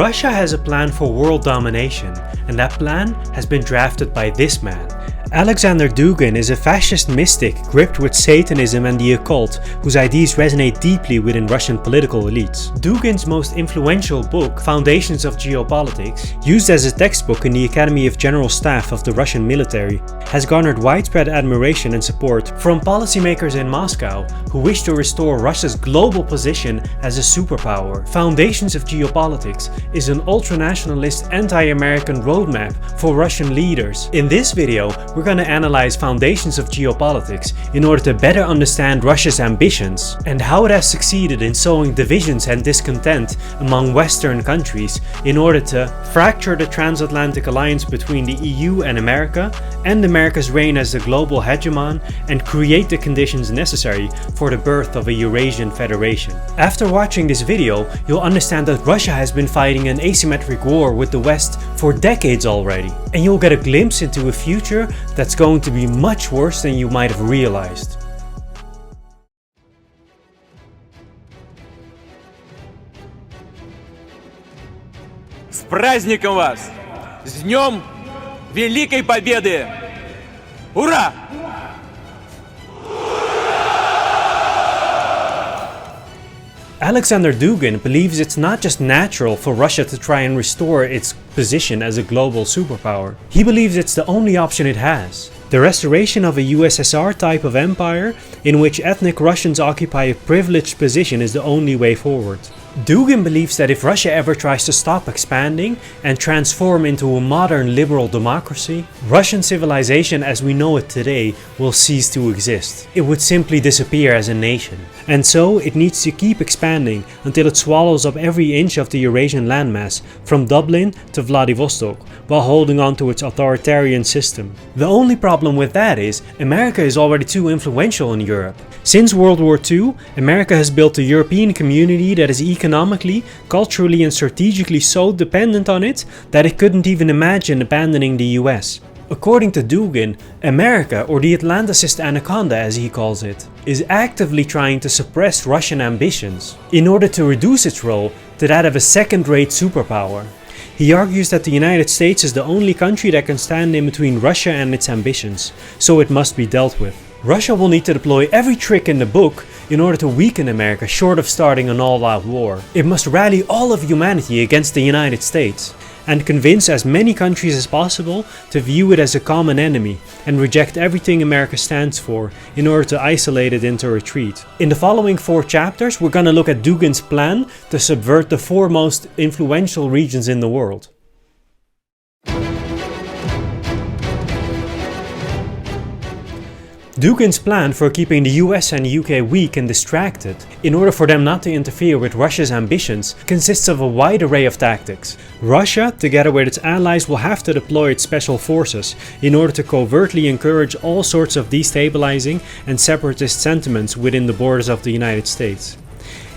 Russia has a plan for world domination, and that plan has been drafted by this man. Aleksandr Dugin is a fascist mystic gripped with Satanism and the occult, whose ideas resonate deeply within Russian political elites. Dugin's most influential book, Foundations of Geopolitics, used as a textbook in the Academy of General Staff of the Russian military, has garnered widespread admiration and support from policymakers in Moscow who wish to restore Russia's global position as a superpower. Foundations of Geopolitics is an ultranationalist anti-American roadmap for Russian leaders. In this video, we're going to analyze Foundations of Geopolitics in order to better understand Russia's ambitions and how it has succeeded in sowing divisions and discontent among Western countries in order to fracture the transatlantic alliance between the EU and America and America's reign as the global hegemon, and create the conditions necessary for the birth of a Eurasian federation. After watching this video, you'll understand that Russia has been fighting an asymmetric war with the West for decades already, and you'll get a glimpse into a future that's going to be much worse than you might have realized. С праздником вас! С Днем Великой Победы! Ура! Aleksandr Dugin believes it's not just natural for Russia to try and restore its position as a global superpower. He believes it's the only option it has. The restoration of a USSR type of empire in which ethnic Russians occupy a privileged position is the only way forward. Dugin believes that if Russia ever tries to stop expanding and transform into a modern liberal democracy, Russian civilization as we know it today will cease to exist. It would simply disappear as a nation. And so it needs to keep expanding until it swallows up every inch of the Eurasian landmass from Dublin to Vladivostok, while holding on to its authoritarian system. The only problem with that is America is already too influential in Europe. Since World War II, America has built a European community that is economically, culturally and strategically so dependent on it that it couldn't even imagine abandoning the US. According to Dugin, America, or the Atlanticist anaconda as he calls it, is actively trying to suppress Russian ambitions in order to reduce its role to that of a second-rate superpower. He argues that the United States is the only country that can stand in between Russia and its ambitions, so it must be dealt with. Russia will need to deploy every trick in the book in order to weaken America short of starting an all-out war. It must rally all of humanity against the United States and convince as many countries as possible to view it as a common enemy and reject everything America stands for in order to isolate it into retreat. In the following 4 chapters, we're going to look at Dugin's plan to subvert the 4 most influential regions in the world. Dugin's plan for keeping the US and UK weak and distracted, in order for them not to interfere with Russia's ambitions, consists of a wide array of tactics. Russia, together with its allies, will have to deploy its special forces in order to covertly encourage all sorts of destabilizing and separatist sentiments within the borders of the United States.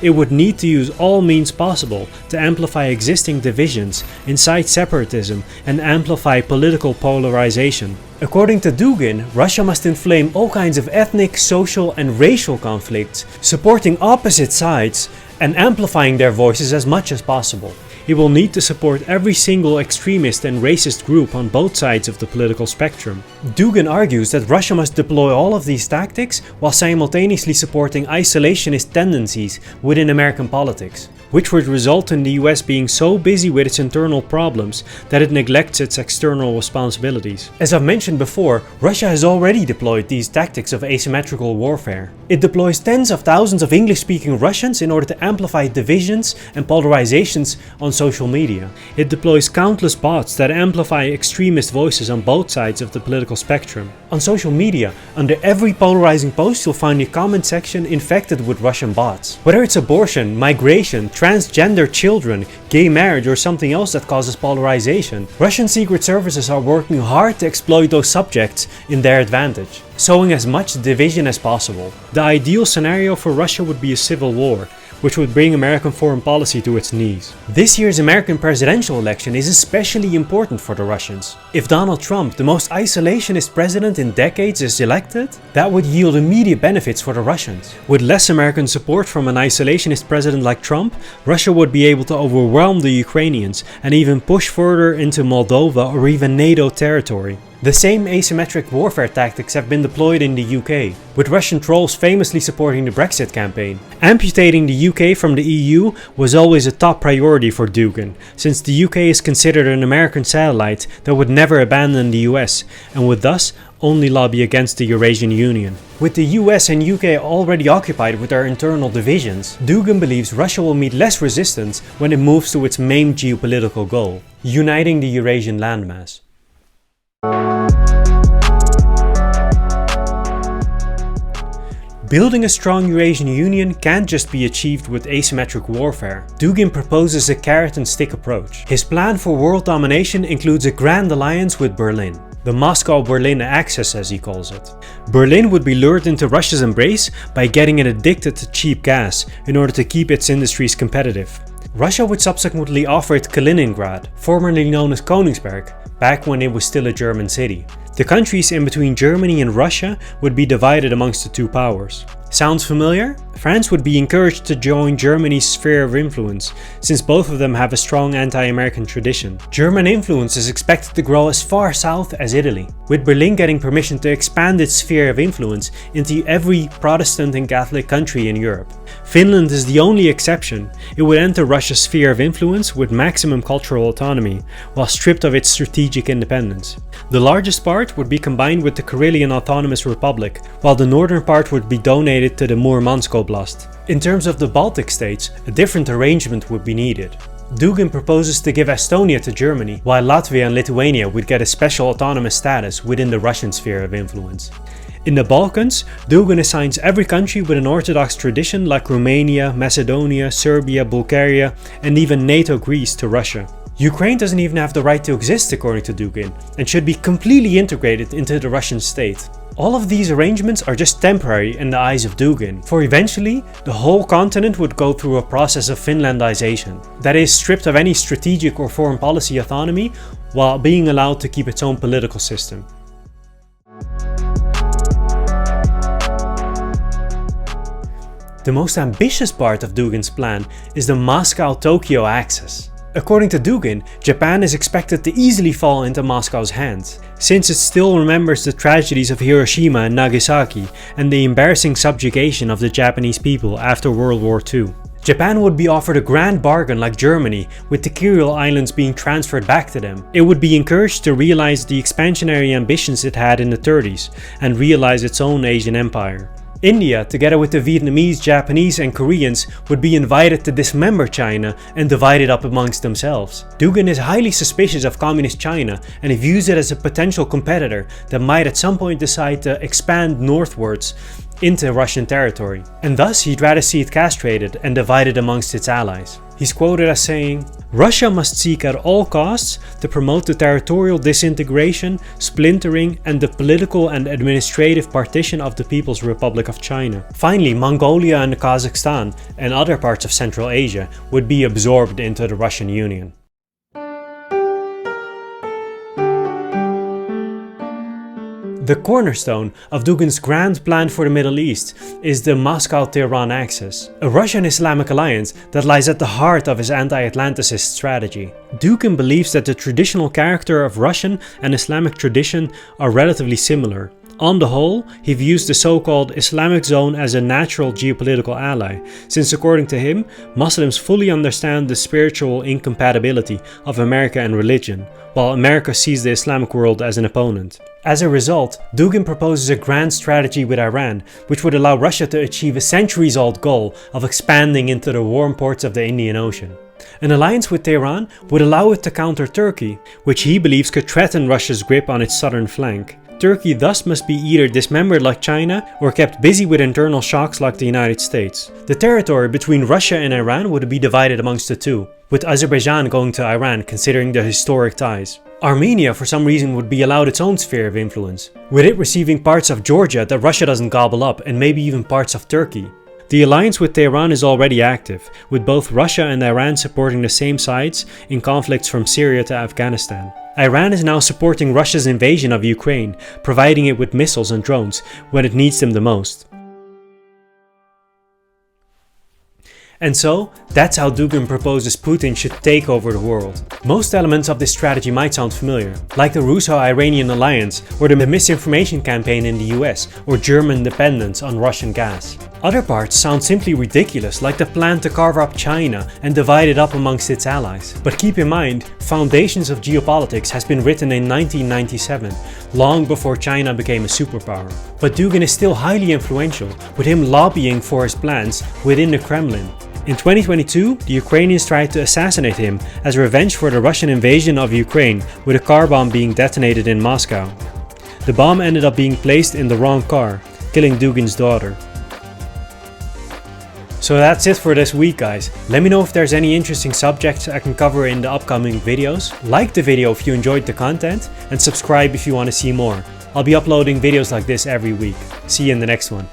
It would need to use all means possible to amplify existing divisions, incite separatism, and amplify political polarization. According to Dugin, Russia must inflame all kinds of ethnic, social, and racial conflicts, supporting opposite sides and amplifying their voices as much as possible. It will need to support every single extremist and racist group on both sides of the political spectrum. Dugin argues that Russia must deploy all of these tactics while simultaneously supporting isolationist tendencies within American politics, which would result in the US being so busy with its internal problems that it neglects its external responsibilities. As I've mentioned before, Russia has already deployed these tactics of asymmetrical warfare. It deploys tens of thousands of English-speaking Russians in order to amplify divisions and polarizations on social media. It deploys countless bots that amplify extremist voices on both sides of the political spectrum. On social media, under every polarizing post you'll find a comment section infected with Russian bots. Whether it's abortion, migration, transgender children, gay marriage, or something else that causes polarization, Russian secret services are working hard to exploit those subjects in their advantage, sowing as much division as possible. The ideal scenario for Russia would be a civil war, which would bring American foreign policy to its knees. This year's American presidential election is especially important for the Russians. If Donald Trump, the most isolationist president in decades, is elected, that would yield immediate benefits for the Russians. With less American support from an isolationist president like Trump, Russia would be able to overwhelm the Ukrainians and even push further into Moldova or even NATO territory. The same asymmetric warfare tactics have been deployed in the UK, with Russian trolls famously supporting the Brexit campaign. Amputating the UK from the EU was always a top priority for Dugin, since the UK is considered an American satellite that would never abandon the US, and would thus only lobby against the Eurasian Union. With the US and UK already occupied with their internal divisions, Dugin believes Russia will meet less resistance when it moves to its main geopolitical goal, uniting the Eurasian landmass. Building a strong Eurasian Union can't just be achieved with asymmetric warfare. Dugin proposes a carrot and stick approach. His plan for world domination includes a grand alliance with Berlin. The Moscow-Berlin axis, as he calls it. Berlin would be lured into Russia's embrace by getting it addicted to cheap gas in order to keep its industries competitive. Russia would subsequently offer it Kaliningrad, formerly known as Koningsberg, back when it was still a German city. The countries in between Germany and Russia would be divided amongst the two powers. Sounds familiar? France would be encouraged to join Germany's sphere of influence, since both of them have a strong anti-American tradition. German influence is expected to grow as far south as Italy, with Berlin getting permission to expand its sphere of influence into every Protestant and Catholic country in Europe. Finland is the only exception. It would enter Russia's sphere of influence with maximum cultural autonomy, while stripped of its strategic independence. The largest part would be combined with the Karelian Autonomous Republic, while the northern part would be donated to the Murmansk Oblast. In terms of the Baltic states, a different arrangement would be needed. Dugin proposes to give Estonia to Germany, while Latvia and Lithuania would get a special autonomous status within the Russian sphere of influence. In the Balkans, Dugin assigns every country with an Orthodox tradition like Romania, Macedonia, Serbia, Bulgaria, and even NATO Greece to Russia. Ukraine doesn't even have the right to exist according to Dugin, and should be completely integrated into the Russian state. All of these arrangements are just temporary in the eyes of Dugin, for eventually the whole continent would go through a process of Finlandization, that is, stripped of any strategic or foreign policy autonomy while being allowed to keep its own political system. The most ambitious part of Dugin's plan is the Moscow-Tokyo axis. According to Dugin, Japan is expected to easily fall into Moscow's hands, since it still remembers the tragedies of Hiroshima and Nagasaki and the embarrassing subjugation of the Japanese people after World War II. Japan would be offered a grand bargain like Germany, with the Kuril Islands being transferred back to them. It would be encouraged to realize the expansionary ambitions it had in the 30s and realize its own Asian empire. India, together with the Vietnamese, Japanese and Koreans, would be invited to dismember China and divide it up amongst themselves. Dugin is highly suspicious of Communist China and he views it as a potential competitor that might at some point decide to expand northwards into Russian territory, and thus he'd rather see it castrated and divided amongst its allies. He's quoted as saying, "Russia must seek at all costs to promote the territorial disintegration, splintering, and the political and administrative partition of the People's Republic of China." Finally, Mongolia and Kazakhstan and other parts of Central Asia would be absorbed into the Russian Union. The cornerstone of Dugin's grand plan for the Middle East is the Moscow-Tehran axis, a Russian Islamic alliance that lies at the heart of his anti-Atlanticist strategy. Dugin believes that the traditional character of Russian and Islamic tradition are relatively similar. On the whole, he views the so-called Islamic zone as a natural geopolitical ally, since according to him, Muslims fully understand the spiritual incompatibility of America and religion, while America sees the Islamic world as an opponent. As a result, Dugin proposes a grand strategy with Iran, which would allow Russia to achieve a centuries-old goal of expanding into the warm ports of the Indian Ocean. An alliance with Tehran would allow it to counter Turkey, which he believes could threaten Russia's grip on its southern flank. Turkey thus must be either dismembered like China or kept busy with internal shocks like the United States. The territory between Russia and Iran would be divided amongst the two, with Azerbaijan going to Iran considering the historic ties. Armenia for some reason would be allowed its own sphere of influence, with it receiving parts of Georgia that Russia doesn't gobble up and maybe even parts of Turkey. The alliance with Tehran is already active, with both Russia and Iran supporting the same sides in conflicts from Syria to Afghanistan. Iran is now supporting Russia's invasion of Ukraine, providing it with missiles and drones when it needs them the most. And so, that's how Dugin proposes Putin should take over the world. Most elements of this strategy might sound familiar, like the Russo-Iranian alliance, or the misinformation campaign in the US, or German dependence on Russian gas. Other parts sound simply ridiculous, like the plan to carve up China and divide it up amongst its allies. But keep in mind, Foundations of Geopolitics has been written in 1997, long before China became a superpower. But Dugin is still highly influential, with him lobbying for his plans within the Kremlin. In 2022, the Ukrainians tried to assassinate him as revenge for the Russian invasion of Ukraine, with a car bomb being detonated in Moscow. The bomb ended up being placed in the wrong car, killing Dugin's daughter. So that's it for this week, guys. Let me know if there's any interesting subjects I can cover in the upcoming videos. Like the video if you enjoyed the content, and subscribe if you want to see more. I'll be uploading videos like this every week. See you in the next one.